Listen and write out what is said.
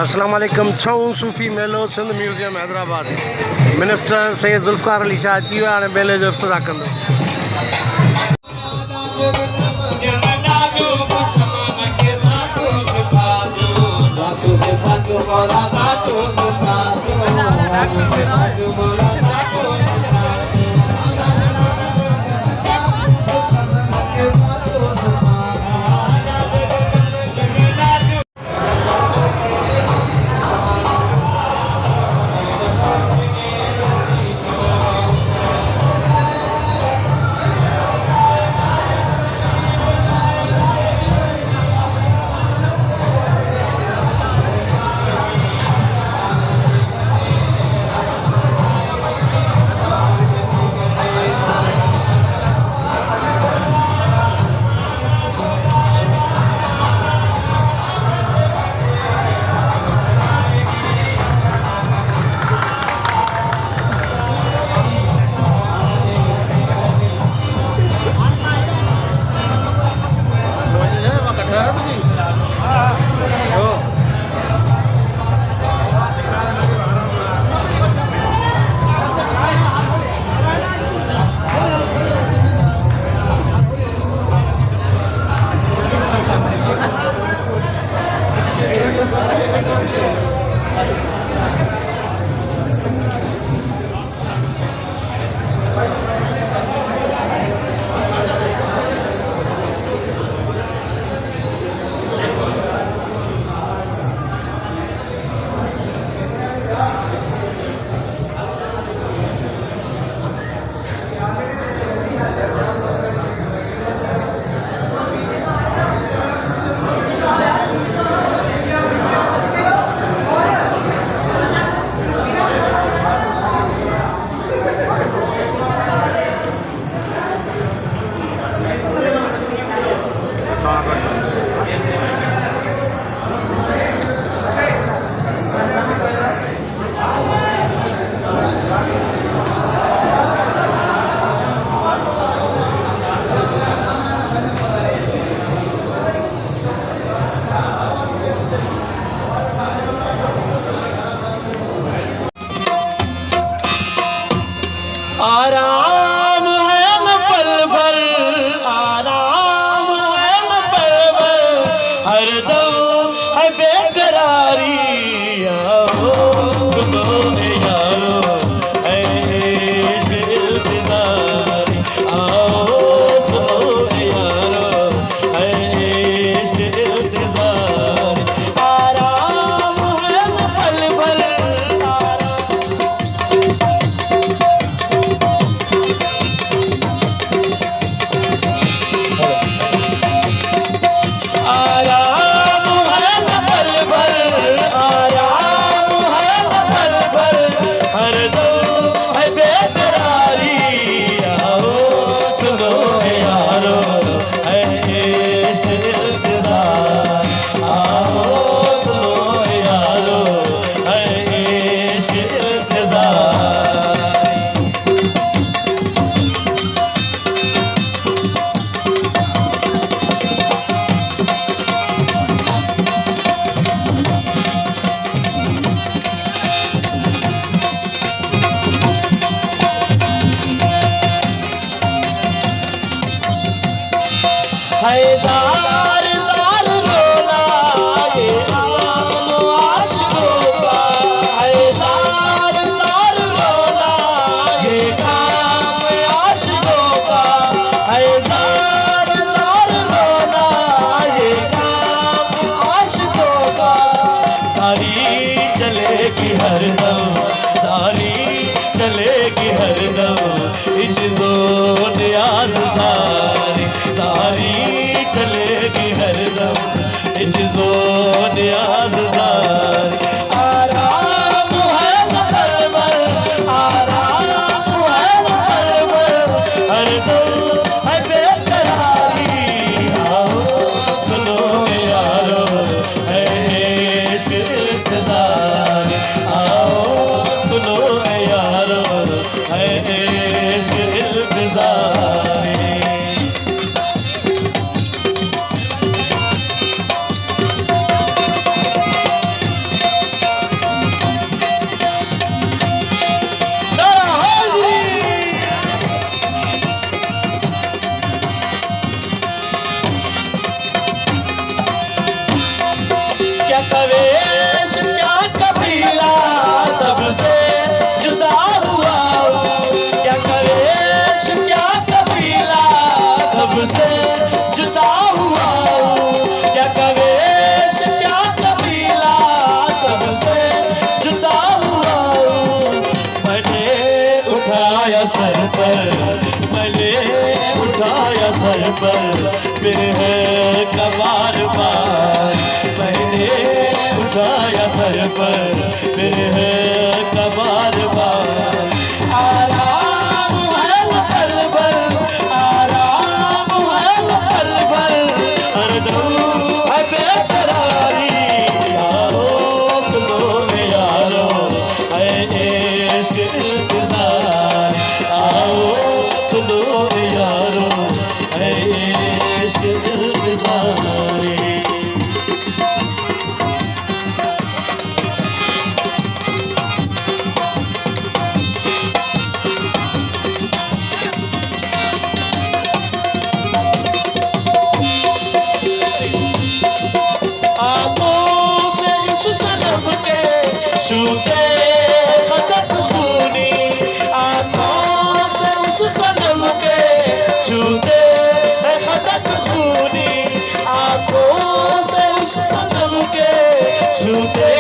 अस्सलाम वालेकुम। छऊं सूफ़ी मेलो सिंध म्यूज़ियम हैदराबाद। मिनिस्टर सैयद ज़ुल्फ़िकार अली शाह अची विया, हाणे मेले जो इफ़्तिताह कंदो। आराम है न पल भर, आराम है न पल भर, हरदम है बेकरारी। आओ सुनो यारो है इश्क इंतज़ारी, आओ सुनो यारो है इश्क इंतज़ारी। आराम है न पल भर, जार जार रोना ये आम आशिकों का, जार जार रोना ये काम आशिकों का, जार जार रोना ये काम आशिकों का। सारी चलेगी हरदम, सारी चलेगी हरदम, इज्जो नियाज़ सारी, सारी चलेगी सर पर फिर है कबार बार मैंने उठाया सर पर फिर है कबार बार आराम है पल भर आराम है पल भर हर दम है बेकरारी यारो सुनो यारो है इश्क इंतजार आओ सुनो यारो है इश्क इंतजारी आंखों से इस सनम के छूटे खतक खूनी आंखों से उस सनम के छूटे खतक खूनी आंखों से उस सनम के छूटे